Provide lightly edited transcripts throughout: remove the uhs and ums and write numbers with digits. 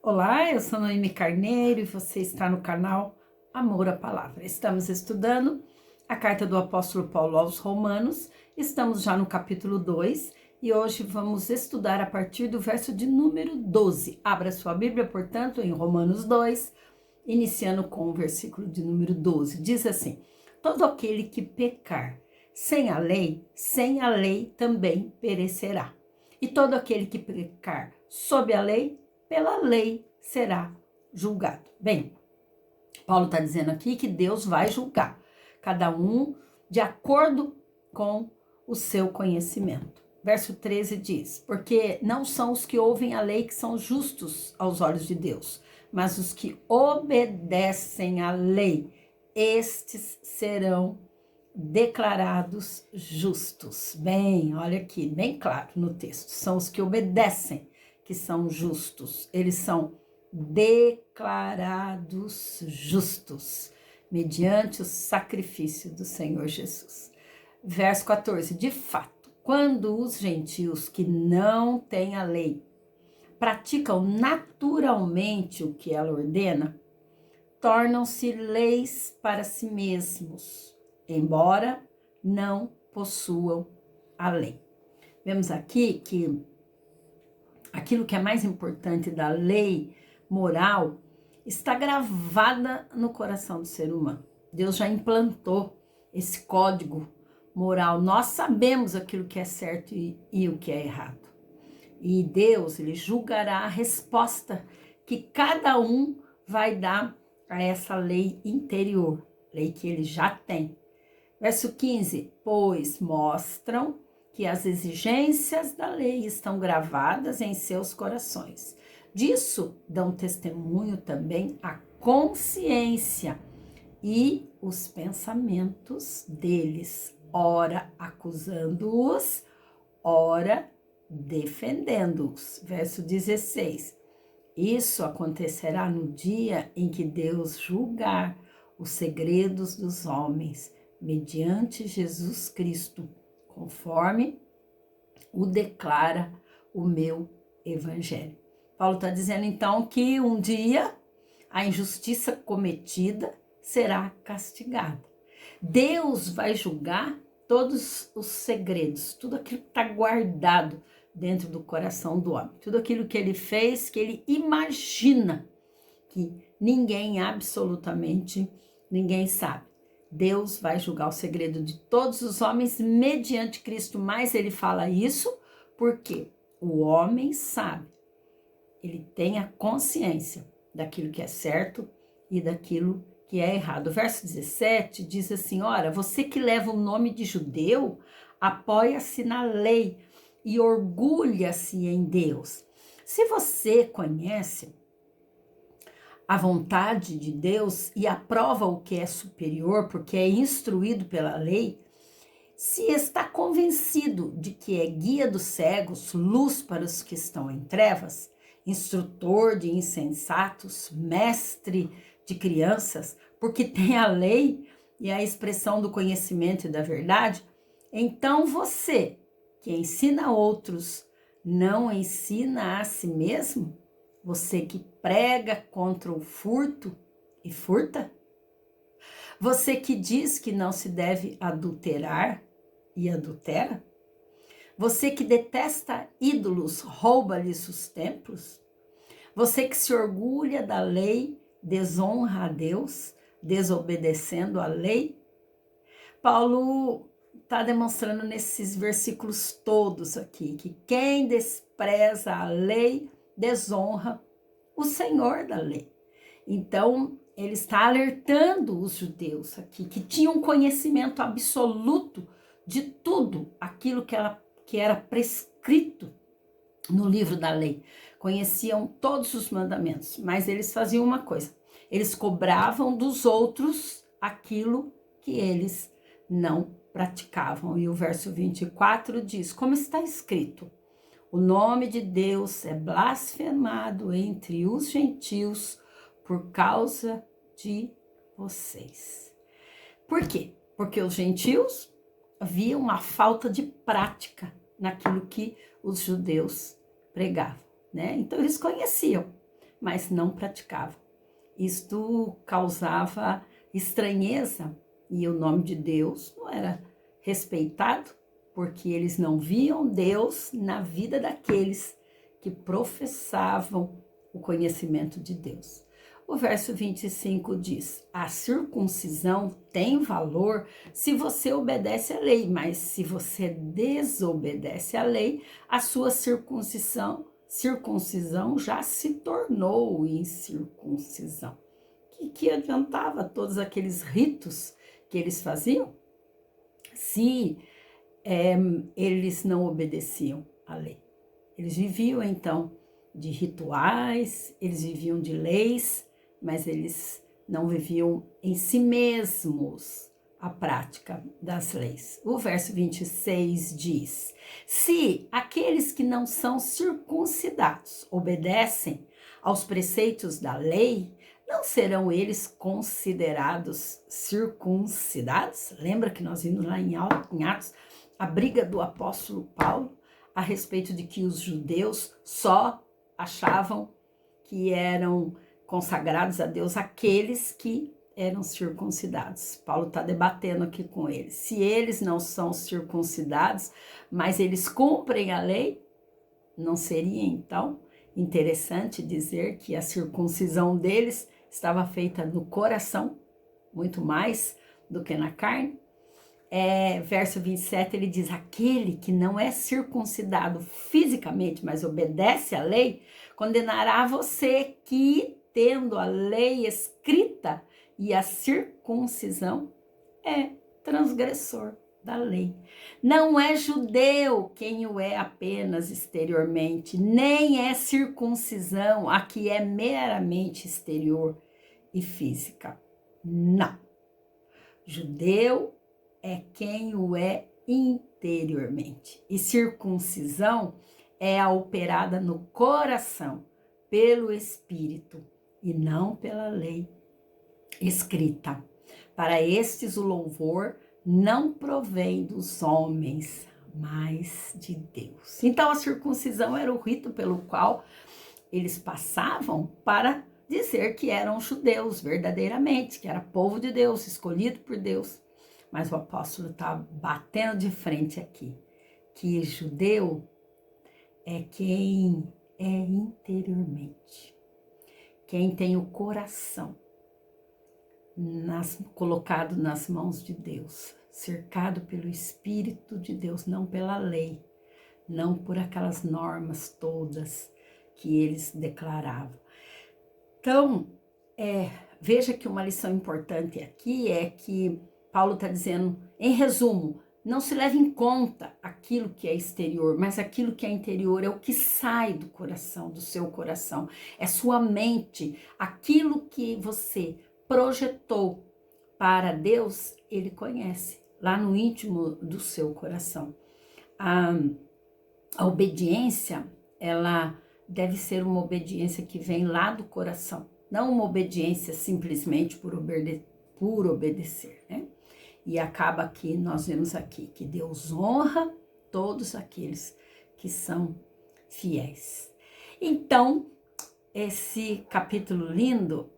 Olá, eu sou Noemi Carneiro e você está no canal Amor à Palavra. Estamos estudando a carta do apóstolo Paulo aos Romanos, estamos já no capítulo 2 e hoje vamos estudar a partir do verso de número 12. Abra sua Bíblia, portanto, em Romanos 2, iniciando com o versículo de número 12. Diz assim: todo aquele que pecar sem a lei também perecerá. E todo aquele que pecar sob a lei, pela lei será julgado. Bem, Paulo está dizendo aqui que Deus vai julgar cada um de acordo com o seu conhecimento. Verso 13 diz: porque não são os que ouvem a lei que são justos aos olhos de Deus, mas os que obedecem à lei, estes serão declarados justos. Bem, olha aqui, bem claro no texto, são os que obedecem que são justos, eles são declarados justos, mediante o sacrifício do Senhor Jesus. Verso 14, de fato, quando os gentios que não têm a lei praticam naturalmente o que ela ordena, tornam-se leis para si mesmos, embora não possuam a lei. Vemos aqui que aquilo que é mais importante da lei moral está gravada no coração do ser humano. Deus já implantou esse código moral. Nós sabemos aquilo que é certo e o que é errado. E Deus, ele julgará a resposta que cada um vai dar a essa lei interior, lei que ele já tem. Verso 15, pois mostram que as exigências da lei estão gravadas em seus corações. Disso dão testemunho também a consciência e os pensamentos deles, ora acusando-os, ora defendendo-os. Verso 16, isso acontecerá no dia em que Deus julgar os segredos dos homens, mediante Jesus Cristo, conforme o declara o meu evangelho. Paulo está dizendo então que um dia a injustiça cometida será castigada. Deus vai julgar todos os segredos, tudo aquilo que está guardado dentro do coração do homem, tudo aquilo que ele fez, que ele imagina que ninguém, absolutamente ninguém sabe. Deus vai julgar o segredo de todos os homens mediante Cristo, mas ele fala isso porque o homem sabe, ele tem a consciência daquilo que é certo e daquilo que é errado. O verso 17 diz assim: ora, você que leva o nome de judeu, apoia-se na lei e orgulha-se em Deus. Se você conhece a vontade de Deus e aprova o que é superior, porque é instruído pela lei, se está convencido de que é guia dos cegos, luz para os que estão em trevas, instrutor de insensatos, mestre de crianças, porque tem a lei e a expressão do conhecimento e da verdade, então você, que ensina outros, não ensina a si mesmo? Você que prega contra o furto e furta? Você que diz que não se deve adulterar e adultera? Você que detesta ídolos, rouba-lhes os templos? Você que se orgulha da lei, desonra a Deus, desobedecendo a lei? Paulo está demonstrando nesses versículos todos aqui que quem despreza a lei desonra o Senhor da lei. Então, ele está alertando os judeus aqui, que tinham conhecimento absoluto de tudo aquilo que era prescrito no livro da lei. Conheciam todos os mandamentos, mas eles faziam uma coisa: eles cobravam dos outros aquilo que eles não praticavam. E o verso 24 diz, como está escrito: o nome de Deus é blasfemado entre os gentios por causa de vocês. Por quê? Porque os gentios viam uma falta de prática naquilo que os judeus pregavam, né? Então eles conheciam, mas não praticavam. Isto causava estranheza e o nome de Deus não era respeitado, porque eles não viam Deus na vida daqueles que professavam o conhecimento de Deus. O verso 25 diz: a circuncisão tem valor se você obedece à lei, mas se você desobedece à lei, a sua circuncisão já se tornou incircuncisão. Que adiantava todos aqueles ritos que eles faziam se eles não obedeciam à lei? Eles viviam então de rituais, eles viviam de leis, mas eles não viviam em si mesmos a prática das leis. O verso 26 diz: se aqueles que não são circuncidados obedecem aos preceitos da lei, não serão eles considerados circuncidados? Lembra que nós vimos lá em Atos a briga do apóstolo Paulo a respeito de que os judeus só achavam que eram consagrados a Deus aqueles que eram circuncidados. Paulo está debatendo aqui com eles. Se eles não são circuncidados, mas eles cumprem a lei, não seria então interessante dizer que a circuncisão deles estava feita no coração, muito mais do que na carne? Verso 27, ele diz: aquele que não é circuncidado fisicamente, mas obedece à lei, condenará você que, tendo a lei escrita e a circuncisão, é transgressor da lei. Não é judeu quem o é apenas exteriormente, nem é circuncisão a que é meramente exterior e física. Não. Judeu é quem o é interiormente. E circuncisão é a operada no coração, pelo Espírito, e não pela lei escrita. Para estes o louvor não provém dos homens, mas de Deus. Então a circuncisão era o rito pelo qual eles passavam para dizer que eram judeus verdadeiramente, que era povo de Deus, escolhido por Deus. Mas o apóstolo está batendo de frente aqui, que judeu é quem é interiormente, quem tem o coração colocado nas mãos de Deus, cercado pelo Espírito de Deus, não pela lei, não por aquelas normas todas que eles declaravam. Então, veja que uma lição importante aqui é que Paulo está dizendo, em resumo, não se leve em conta aquilo que é exterior, mas aquilo que é interior é o que sai do coração, do seu coração. É sua mente, aquilo que você projetou para Deus, ele conhece, lá no íntimo do seu coração. A obediência, ela deve ser uma obediência que vem lá do coração, não uma obediência simplesmente por obedecer, né? E acaba que nós vemos aqui que Deus honra todos aqueles que são fiéis. Então, esse capítulo lindo,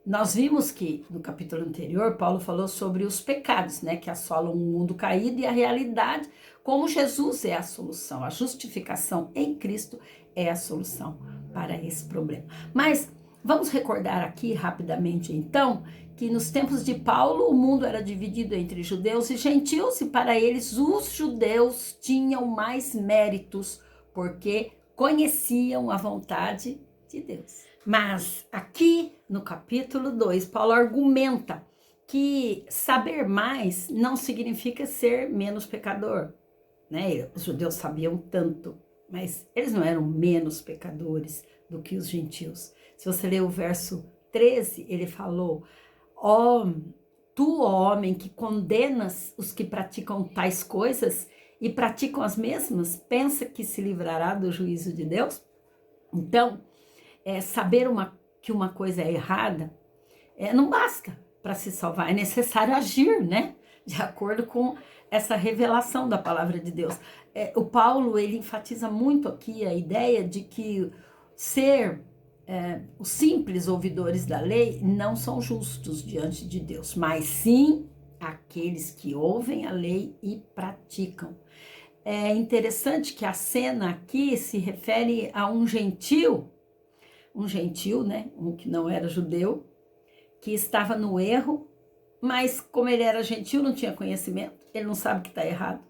nós vimos que no capítulo anterior, Paulo falou sobre os pecados, né, que assolam o mundo caído, e a realidade, como Jesus é a solução, a justificação em Cristo é a solução para esse problema. Mas vamos recordar aqui rapidamente, então, que nos tempos de Paulo o mundo era dividido entre judeus e gentios, e para eles os judeus tinham mais méritos, porque conheciam a vontade de Deus. Mas aqui no capítulo 2, Paulo argumenta que saber mais não significa ser menos pecador, né? Os judeus sabiam tanto, mas eles não eram menos pecadores do que os gentios. Se você ler o verso 13, ele falou: tu, homem, que condenas os que praticam tais coisas e praticam as mesmas, pensa que se livrará do juízo de Deus? Então, saber que uma coisa é errada não basta para se salvar, é necessário agir, né? De acordo com essa revelação da palavra de Deus. O Paulo, ele enfatiza muito aqui a ideia de que ser os simples ouvidores da lei não são justos diante de Deus, mas sim aqueles que ouvem a lei e praticam. É interessante que a cena aqui se refere a um gentil, né, um que não era judeu, que estava no erro, mas como ele era gentil, não tinha conhecimento, ele não sabe que está errado.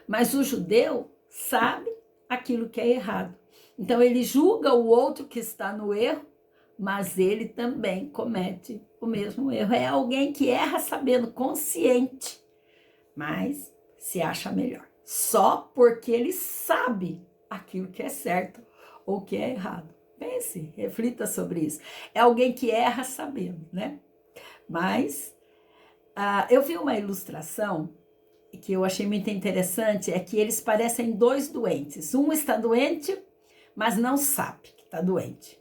Mas o judeu sabe aquilo que é errado. Então ele julga o outro que está no erro, mas ele também comete o mesmo erro. É alguém que erra sabendo, consciente, mas se acha melhor. Só porque ele sabe aquilo que é certo ou que é errado. Pense, reflita sobre isso. É alguém que erra sabendo, né? Mas eu vi uma ilustração que eu achei muito interessante, é que eles parecem dois doentes. Um está doente, mas não sabe que está doente,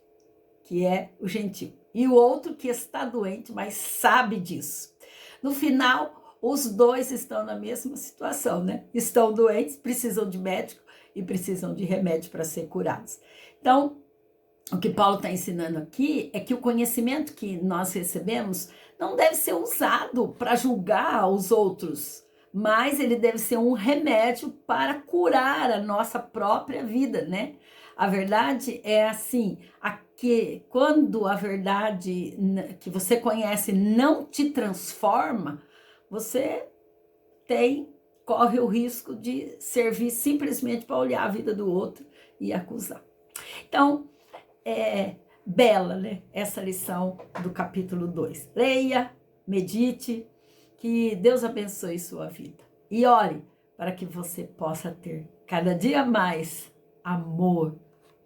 que é o gentil. E o outro que está doente, mas sabe disso. No final, os dois estão na mesma situação, né? Estão doentes, precisam de médico e precisam de remédio para ser curados. Então, o que Paulo está ensinando aqui é que o conhecimento que nós recebemos não deve ser usado para julgar os outros, mas ele deve ser um remédio para curar a nossa própria vida, né? A verdade é assim, quando a verdade que você conhece não te transforma, você corre o risco de servir simplesmente para olhar a vida do outro e acusar. Então, é bela, né? Essa lição do capítulo 2. Leia, medite, que Deus abençoe sua vida. E ore para que você possa ter cada dia mais amor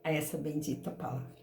a essa bendita palavra.